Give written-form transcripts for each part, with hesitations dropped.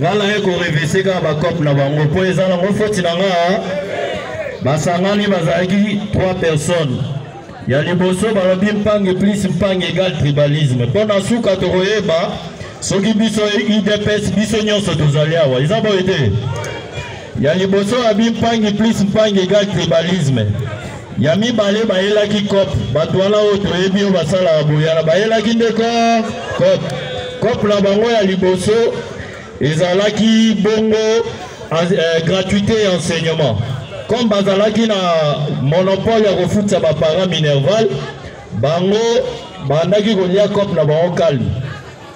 ngala eko revese ka ba cop na bango po ezala ngo foti na nga basangani bazaki 3 personnes ya liboso balobi mpange plus mpange égal tribalisme pona suka tokoyeba soki biso IDPS biso nyonso tozali awa eza boye te ya liboso abi mpange plus mpange égal tribalisme ya mibale bayelaki cop bato wana oyo toyebi oyo basalaka boyana bayelaki ndeko cop na bango ya liboso ezalaki bongo gratuité et enseignement comme bazalaki na monopole ya kofuta bapara minerval bango bandaki kolia cop na bango kalmi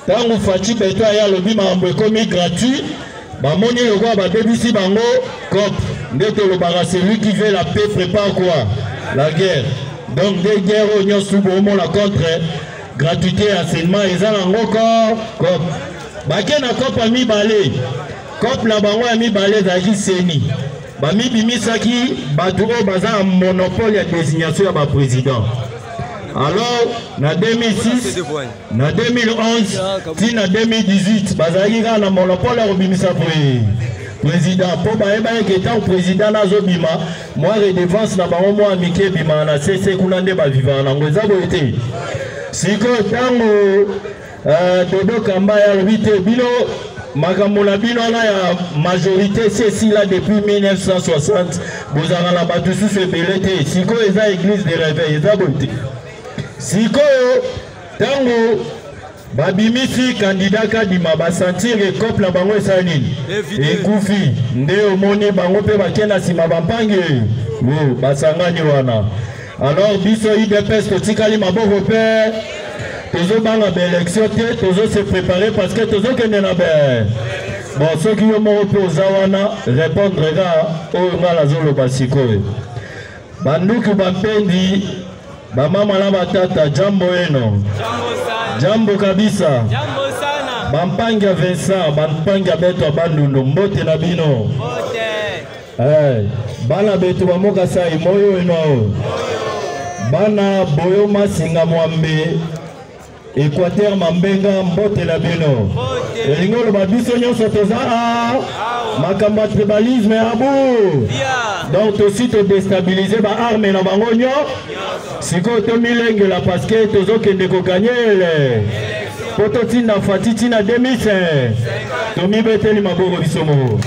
ntango Faci Beto aya lobi makambo ekomi gratuit bamoni lokwa babebisi bango cop nde tolobaka celui qui veut la paix prépare quoi la guerre donc des guerres oyo nyonso bomona contre gratuité et enseignement eza nango cop bake na cop ya mibale cop na bango ya mibale ezalaki seni bamibimisaki bato oyo baza na monopole ya désignation ya baprésident alors na 2006 na 2011 ti na 2018 bazalaki kaka na monopole ya kobimisa président mpo bayeba eke ntango président nazobima mwa redevance na bango mwa mike ebimaka na sese kuna nde bavivaka nango eza boye te sikoyo ntango Dodo Kamba ya lobi te bino makambo na bino wana ya majorité ceci là depuis 1960 bozanga na bato susu ebele te sikoyo eza église de réveil eza boye te sikoyo ntango babimisi candidat kadima basentir cop na bango esa nini ekufi nde omoni bango mpe bakenda nsima bampange basangani wana alors biso IDPS totikali maboko mpe tozobanga baélection te tozose préparer parce que tozokende na bon soki yo moko mpe oza wana répondre ka oyo nga nazoloba sikoyo banduki bampendi bamama na batata jambo eno jambo kabisa jambo sana bampangi ya Vincent bampangi ya Beto Bandundu mbote na bino mbote bana betu bamoka sai moyo eno bana boyo masinga mwambe Équateur Mambenga mbote na bino elingolo babiso nyonso toza makambo ya tribalisme abu donc aussi to déstabiliser ba arme na bango nyo sikoyo tomilengela parce que tozokende kokanyele po totinda Fati tina 2005 tomibeteli maboko biso moko